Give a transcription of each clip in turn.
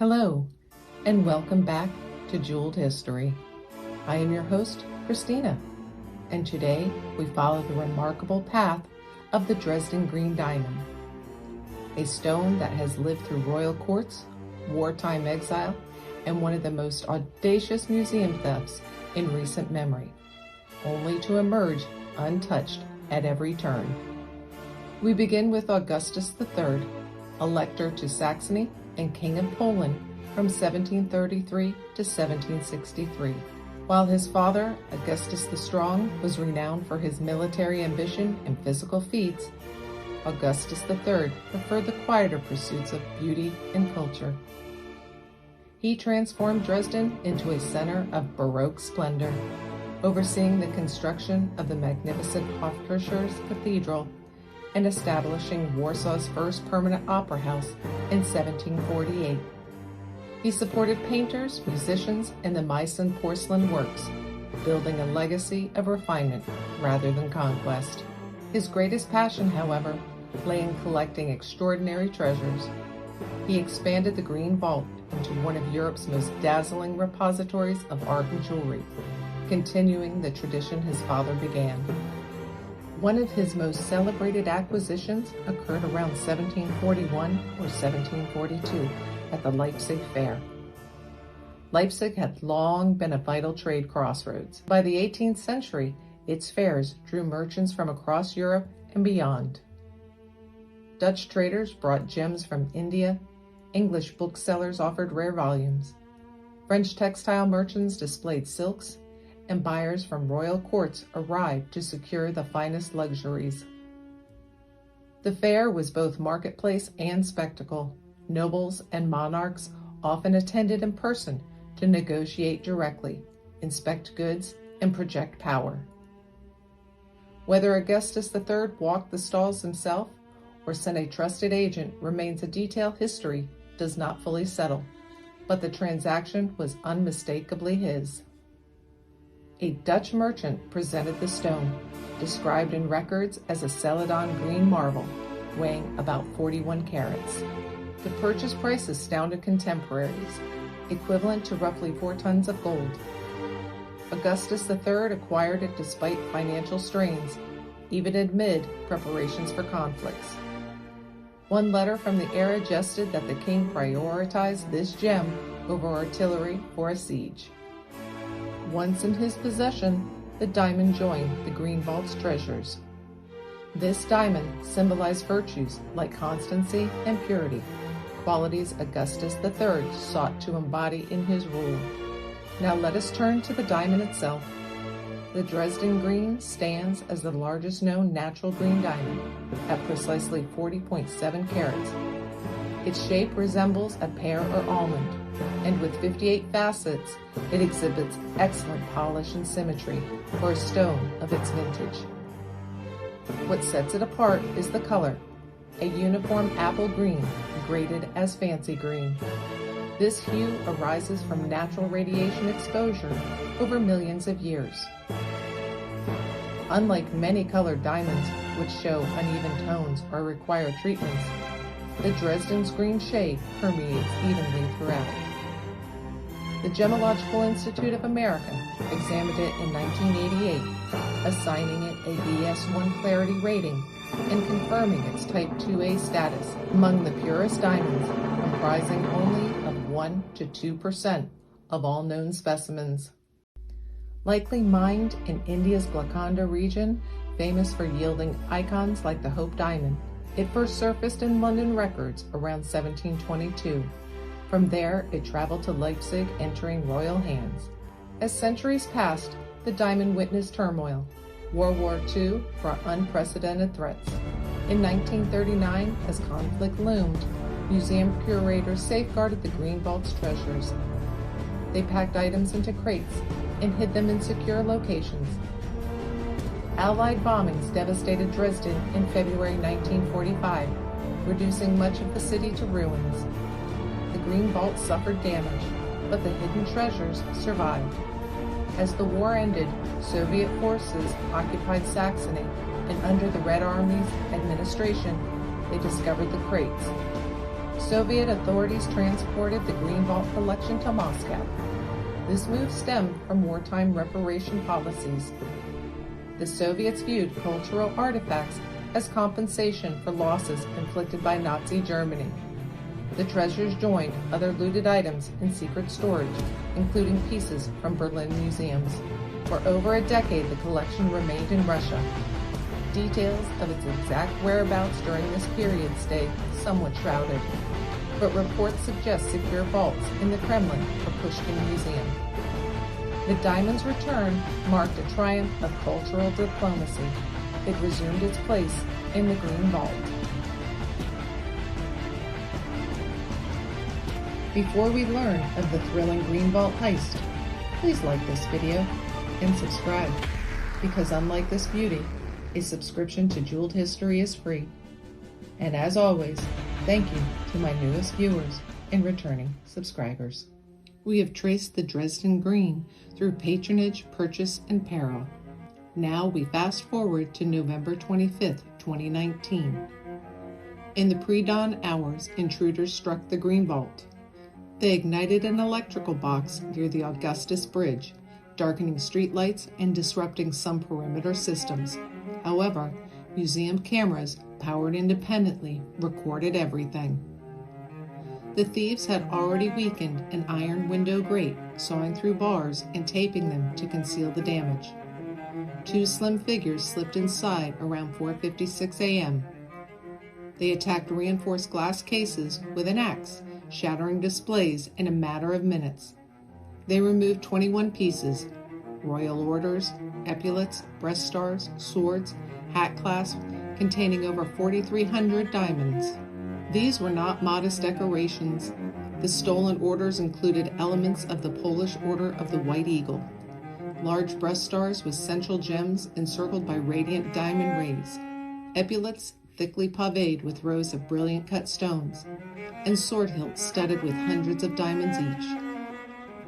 Hello, and welcome back to Jeweled History. I am your host, Christina, and today we follow the remarkable path of the Dresden Green Diamond, a stone that has lived through royal courts, wartime exile, and one of the most audacious museum thefts in recent memory, only to emerge untouched at every turn. We begin with Augustus III, Elector to Saxony and King of Poland from 1733 to 1763. While his father, Augustus the Strong, was renowned for his military ambition and physical feats, Augustus III preferred the quieter pursuits of beauty and culture. He transformed Dresden into a center of Baroque splendor, overseeing the construction of the magnificent Hofkircher's Cathedral and establishing Warsaw's first permanent opera house in 1748. He supported painters, musicians, and the Meissen porcelain works, building a legacy of refinement rather than conquest. His greatest passion, however, lay in collecting extraordinary treasures. He expanded the Green Vault into one of Europe's most dazzling repositories of art and jewelry, continuing the tradition his father began. One of his most celebrated acquisitions occurred around 1741 or 1742 at the Leipzig Fair. Leipzig had long been a vital trade crossroads. By the 18th century, its fairs drew merchants from across Europe and beyond. Dutch traders brought gems from India, English booksellers offered rare volumes, French textile merchants displayed silks, and buyers from royal courts arrived to secure the finest luxuries. The fair was both marketplace and spectacle. Nobles and monarchs often attended in person to negotiate directly, inspect goods, and project power. Whether Augustus III walked the stalls himself or sent a trusted agent remains a detail history does not fully settle, but the transaction was unmistakably his. A Dutch merchant presented the stone, described in records as a celadon green marble, weighing about 41 carats. The purchase price astounded contemporaries, equivalent to roughly 4 tons of gold. Augustus III acquired it despite financial strains, even amid preparations for conflicts. One letter from the era jested that the king prioritized this gem over artillery for a siege. Once in his possession, the diamond joined the Green Vault's treasures. This diamond symbolized virtues like constancy and purity, qualities Augustus III sought to embody in his rule. Now let us turn to the diamond itself. The Dresden Green stands as the largest known natural green diamond at precisely 40.7 carats. Its shape resembles a pear or almond, and with 58 facets, it exhibits excellent polish and symmetry for a stone of its vintage. What sets it apart is the color, a uniform apple green, graded as fancy green. This hue arises from natural radiation exposure over millions of years. Unlike many colored diamonds, which show uneven tones or require treatments, the Dresden's green shade permeates evenly throughout. The Gemological Institute of America examined it in 1988, assigning it a BS1 clarity rating and confirming its Type 2A status among the purest diamonds, comprising only of 1 to 2% of all known specimens. Likely mined in India's Golconda region, famous for yielding icons like the Hope Diamond, it first surfaced in London records around 1722. From there, it traveled to Leipzig, entering royal hands. As centuries passed, the diamond witnessed turmoil. World War II brought unprecedented threats. In 1939, as conflict loomed, museum curators safeguarded the Green Vault's treasures. They packed items into crates and hid them in secure locations. Allied bombings devastated Dresden in February 1945, reducing much of the city to ruins. The Green Vault suffered damage, but the hidden treasures survived. As the war ended, Soviet forces occupied Saxony, and under the Red Army's administration, they discovered the crates. Soviet authorities transported the Green Vault collection to Moscow. This move stemmed from wartime reparation policies. The Soviets viewed cultural artifacts as compensation for losses inflicted by Nazi Germany. The treasures joined other looted items in secret storage, including pieces from Berlin museums. For over a decade, the collection remained in Russia. Details of its exact whereabouts during this period stay somewhat shrouded, but reports suggest secure vaults in the Kremlin or Pushkin Museum. The diamond's return marked a triumph of cultural diplomacy. It resumed its place in the Green Vault. Before we learn of the thrilling Green Vault heist, please like this video and subscribe, because unlike this beauty, a subscription to Jeweled History is free. And as always, thank you to my newest viewers and returning subscribers. We have traced the Dresden Green through patronage, purchase, and peril. Now we fast forward to November 25th, 2019. In the pre-dawn hours, intruders struck the Green Vault. They ignited an electrical box near the Augustus Bridge, darkening streetlights and disrupting some perimeter systems. However, museum cameras, powered independently, recorded everything. The thieves had already weakened an iron window grate, sawing through bars and taping them to conceal the damage. Two slim figures slipped inside around 4:56 a.m. They attacked reinforced glass cases with an axe, shattering displays in a matter of minutes. They removed 21 pieces: royal orders, epaulets, breast stars, swords, hat clasps, containing over 4,300 diamonds. These were not modest decorations. The stolen orders included elements of the Polish Order of the White Eagle, large breast stars with central gems encircled by radiant diamond rays, epaulets thickly paved with rows of brilliant cut stones, and sword hilts studded with hundreds of diamonds each.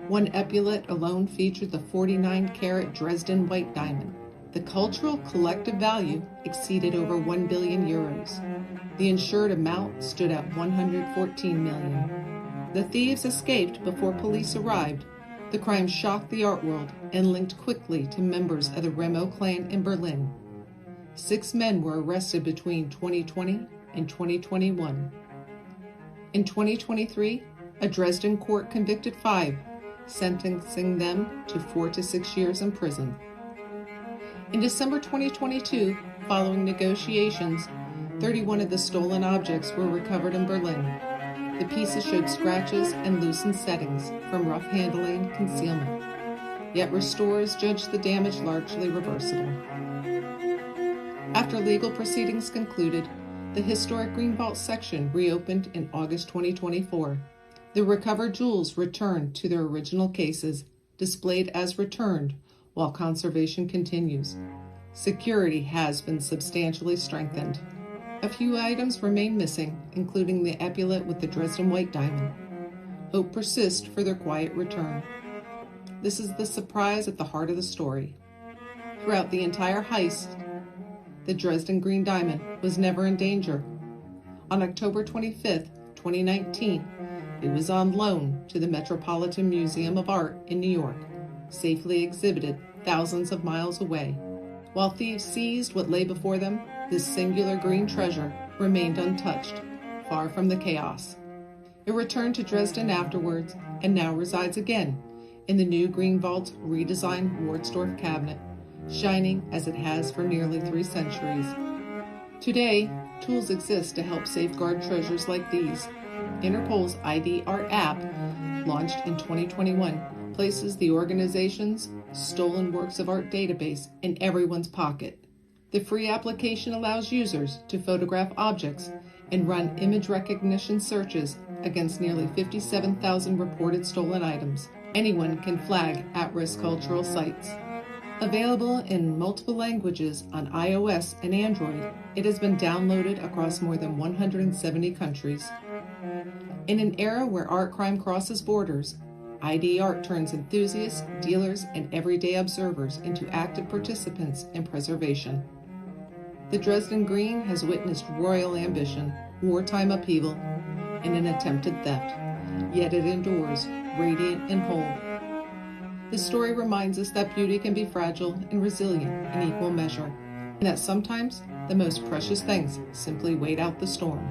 One epaulet alone featured the 49-carat Dresden white diamond. The cultural collective value exceeded over 1 billion euros. The insured amount stood at 114 million. The thieves escaped before police arrived. The crime shocked the art world and linked quickly to members of the Remo clan in Berlin. 6 men were arrested between 2020 and 2021. In 2023, a Dresden court convicted 5, sentencing them to 4 to 6 years in prison. In December 2022, following negotiations, 31 of the stolen objects were recovered in Berlin. The pieces showed scratches and loosened settings from rough handling and concealment, yet restorers judged the damage largely reversible. After legal proceedings concluded, the historic Green Vault section reopened in August 2024. The recovered jewels returned to their original cases, displayed as returned, while conservation continues. Security has been substantially strengthened. A few items remain missing, including the epaulet with the Dresden white diamond. Hope persists for their quiet return. This is the surprise at the heart of the story. Throughout the entire heist, the Dresden Green Diamond was never in danger. On October 25, 2019, it was on loan to the Metropolitan Museum of Art in New York, safely exhibited thousands of miles away. While thieves seized what lay before them, this singular green treasure remained untouched, far from the chaos. It returned to Dresden afterwards and now resides again in the new Green Vault's redesigned Wartsdorf cabinet, shining as it has for nearly 3 centuries. Today, tools exist to help safeguard treasures like these. Interpol's ID Art app, launched in 2021, places the organization's stolen works of art database in everyone's pocket. The free application allows users to photograph objects and run image recognition searches against nearly 57,000 reported stolen items. Anyone can flag at-risk cultural sites. Available in multiple languages on iOS and Android, it has been downloaded across more than 170 countries. In an era where art crime crosses borders, ID Art turns enthusiasts, dealers, and everyday observers into active participants in preservation. The Dresden Green has witnessed royal ambition, wartime upheaval, in an attempted theft, yet it endures, radiant and whole. The story reminds us that beauty can be fragile and resilient in equal measure, and that sometimes the most precious things simply wait out the storm.